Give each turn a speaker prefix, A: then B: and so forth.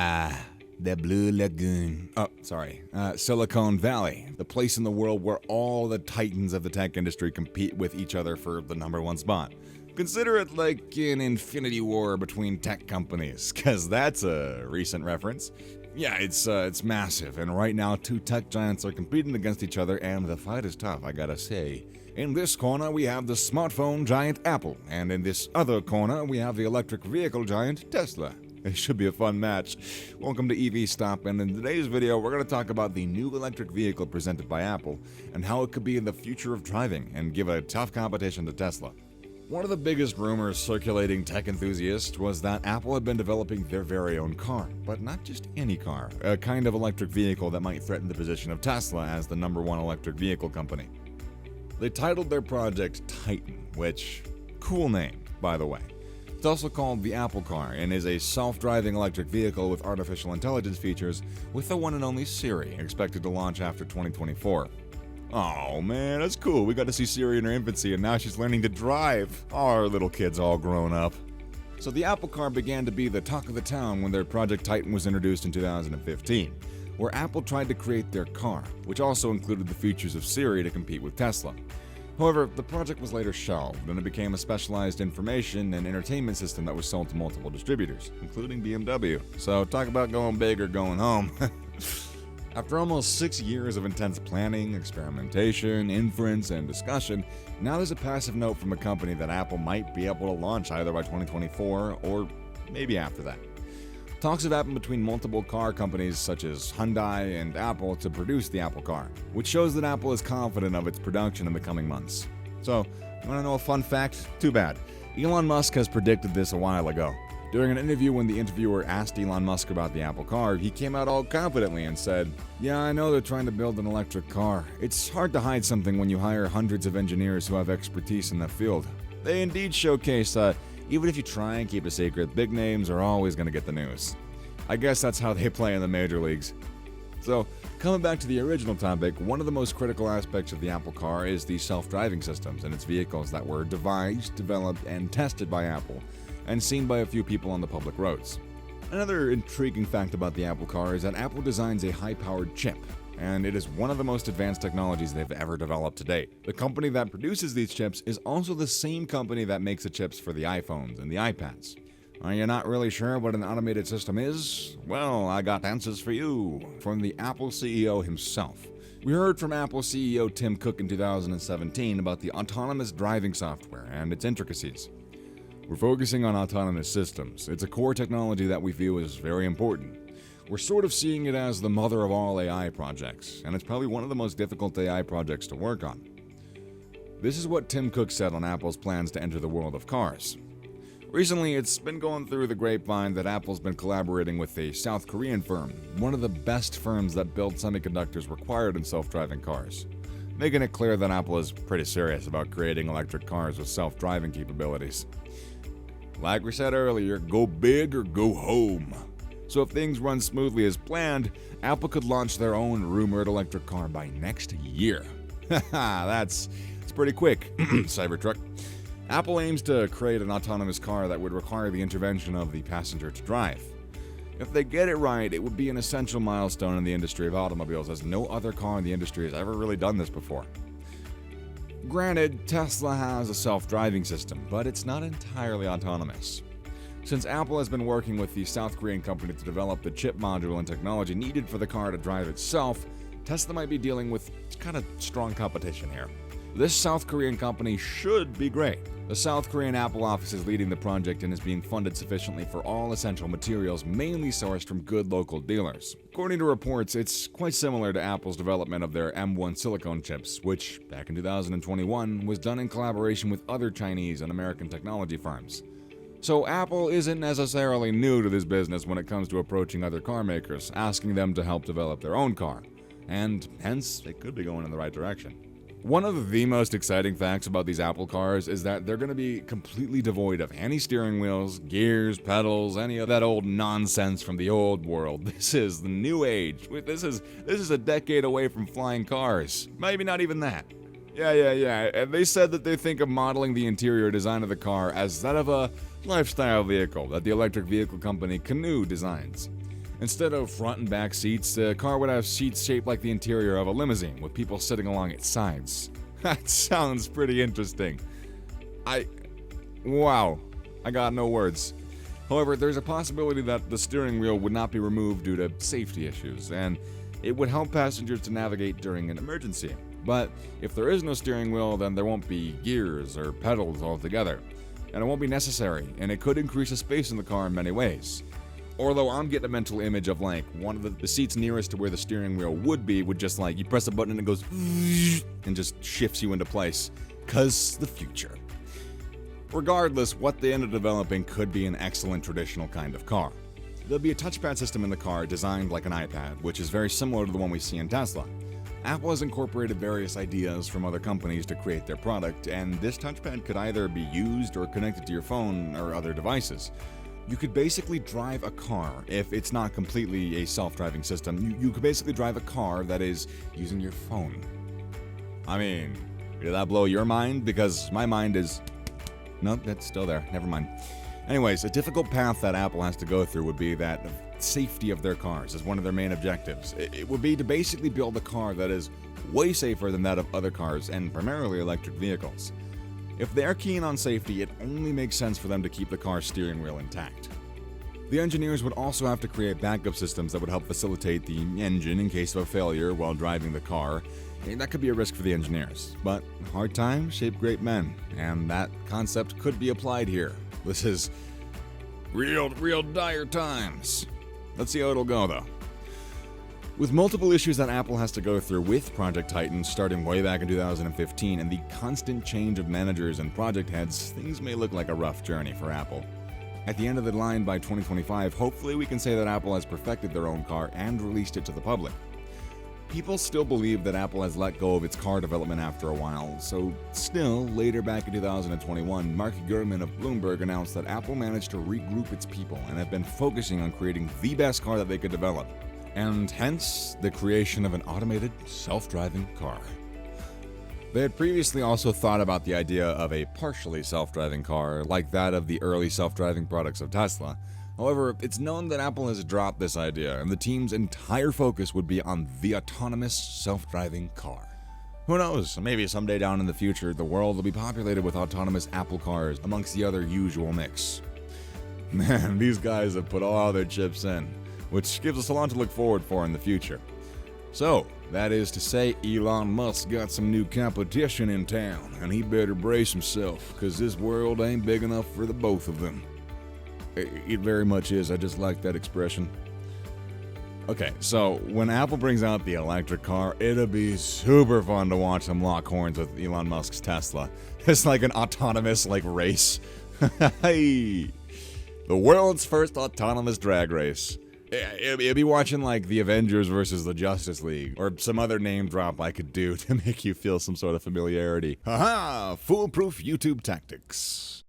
A: The Blue Lagoon. Silicon Valley, the place in the world where all the titans of the tech industry compete with each other for the #1 spot. Consider it like an infinity war between tech companies, cause that's a recent reference. Yeah, it's massive, and right now 2 tech giants are competing against each other, and the fight is tough, I gotta say. In this corner, we have the smartphone giant Apple, and in this other corner, we have the electric vehicle giant Tesla. It should be a fun match. Welcome to EV Stop, and in today's video, we're going to talk about the new electric vehicle presented by Apple and how it could be in the future of driving and give a tough competition to Tesla. One of the biggest rumors circulating tech enthusiasts was that Apple had been developing their very own car, but not just any car, a kind of electric vehicle that might threaten the position of Tesla as the #1 electric vehicle company. They titled their project Titan, which, cool name, by the way. It's also called the Apple Car and is a self-driving electric vehicle with artificial intelligence features with the one and only Siri, expected to launch after 2024. Oh man, that's cool. We got to see Siri in her infancy and now she's learning to drive. Our little kid's all grown up. So the Apple Car began to be the talk of the town when their Project Titan was introduced in 2015, where Apple tried to create their car, which also included the features of Siri to compete with Tesla. However, the project was later shelved, and it became a specialized information and entertainment system that was sold to multiple distributors, including BMW. So talk about going big or going home. After almost 6 years of intense planning, experimentation, inference, and discussion, now there's a passive note from a company that Apple might be able to launch either by 2024 or maybe after that. Talks have happened between multiple car companies such as Hyundai and Apple to produce the Apple Car, which shows that Apple is confident of its production in the coming months. So, you want to know a fun fact? Too bad. Elon Musk has predicted this a while ago. During an interview when the interviewer asked Elon Musk about the Apple Car, he came out all confidently and said, "Yeah, I know they're trying to build an electric car. It's hard to hide something when you hire hundreds of engineers who have expertise in that field." They indeed showcase that even if you try and keep a secret, big names are always going to get the news. I guess that's how they play in the major leagues. So, coming back to the original topic, one of the most critical aspects of the Apple Car is the self-driving systems in its vehicles that were devised, developed, and tested by Apple, and seen by a few people on the public roads. Another intriguing fact about the Apple Car is that Apple designs a high-powered chip, and it is one of the most advanced technologies they've ever developed to date. The company that produces these chips is also the same company that makes the chips for the iPhones and the iPads. Are you not really sure what an automated system is? Well, I got answers for you from the Apple CEO himself. We heard from Apple CEO Tim Cook in 2017 about the autonomous driving software and its intricacies. "We're focusing on autonomous systems. It's a core technology that we view as very important. We're sort of seeing it as the mother of all AI projects, and it's probably one of the most difficult AI projects to work on." This is what Tim Cook said on Apple's plans to enter the world of cars. Recently, it's been going through the grapevine that Apple's been collaborating with a South Korean firm, one of the best firms that build semiconductors required in self-driving cars, making it clear that Apple is pretty serious about creating electric cars with self-driving capabilities. Like we said earlier, go big or go home. So if things run smoothly as planned, Apple could launch their own rumored electric car by next year. Haha, that's pretty quick, Cybertruck. Apple aims to create an autonomous car that would require the intervention of the passenger to drive. If they get it right, it would be an essential milestone in the industry of automobiles, as no other car in the industry has ever really done this before. Granted, Tesla has a self-driving system, but it's not entirely autonomous. Since Apple has been working with the South Korean company to develop the chip module and technology needed for the car to drive itself, Tesla might be dealing with kind of strong competition here. This South Korean company should be great. The South Korean Apple office is leading the project and is being funded sufficiently for all essential materials, mainly sourced from good local dealers. According to reports, it's quite similar to Apple's development of their M1 silicone chips, which, back in 2021, was done in collaboration with other Chinese and American technology firms. So Apple isn't necessarily new to this business when it comes to approaching other car makers, asking them to help develop their own car, and hence, they could be going in the right direction. One of the most exciting facts about these Apple cars is that they're going to be completely devoid of any steering wheels, gears, pedals, any of that old nonsense from the old world. This is the new age. This is a decade away from flying cars. Maybe not even that. Yeah. And they said that they think of modeling the interior design of the car as that of a lifestyle vehicle that the electric vehicle company Canoo designs. Instead of front and back seats, the car would have seats shaped like the interior of a limousine, with people sitting along its sides. That sounds pretty interesting. Wow, I got no words. However, there's a possibility that the steering wheel would not be removed due to safety issues, and it would help passengers to navigate during an emergency. But if there is no steering wheel, then there won't be gears or pedals altogether, and it won't be necessary, and it could increase the space in the car in many ways. Although I'm getting a mental image of like one of the seats nearest to where the steering wheel would be would just like you press a button and it goes and just shifts you into place. 'Cause the future. Regardless, what they end up developing could be an excellent traditional kind of car. There'll be a touchpad system in the car designed like an iPad, which is very similar to the one we see in Tesla. Apple has incorporated various ideas from other companies to create their product, and this touchpad could either be used or connected to your phone or other devices. You could basically drive a car, if it's not completely a self-driving system, you could basically drive a car that is using your phone. I mean, did that blow your mind? Because my mind is... No, that's still there. Never mind. Anyways, a difficult path that Apple has to go through would be that of safety of their cars as one of their main objectives. It would be to basically build a car that is way safer than that of other cars and primarily electric vehicles. If they're keen on safety, it only makes sense for them to keep the car's steering wheel intact. The engineers would also have to create backup systems that would help facilitate the engine in case of a failure while driving the car. That could be a risk for the engineers, but hard times shape great men, and that concept could be applied here. This is real dire times. Let's see how it'll go, though. With multiple issues that Apple has to go through with Project Titan starting way back in 2015 and the constant change of managers and project heads, things may look like a rough journey for Apple. At the end of the line by 2025, hopefully we can say that Apple has perfected their own car and released it to the public. People still believe that Apple has let go of its car development after a while, so still, later back in 2021, Mark Gurman of Bloomberg announced that Apple managed to regroup its people and have been focusing on creating the best car that they could develop. And hence, the creation of an automated, self-driving car. They had previously also thought about the idea of a partially self-driving car, like that of the early self-driving products of Tesla. However, it's known that Apple has dropped this idea, and the team's entire focus would be on the autonomous, self-driving car. Who knows, maybe someday down in the future, the world will be populated with autonomous Apple cars amongst the other usual mix. Man, these guys have put all their chips in, which gives us a lot to look forward for in the future. So, that is to say, Elon Musk got some new competition in town, and he better brace himself, because this world ain't big enough for the both of them. It very much is, I just like that expression. Okay, so when Apple brings out the electric car, it'll be super fun to watch them lock horns with Elon Musk's Tesla. It's like an autonomous, race. Hey! The world's first autonomous drag race. You'll be watching the Avengers versus the Justice League, or some other name drop I could do to make you feel some sort of familiarity. Haha! Foolproof YouTube tactics.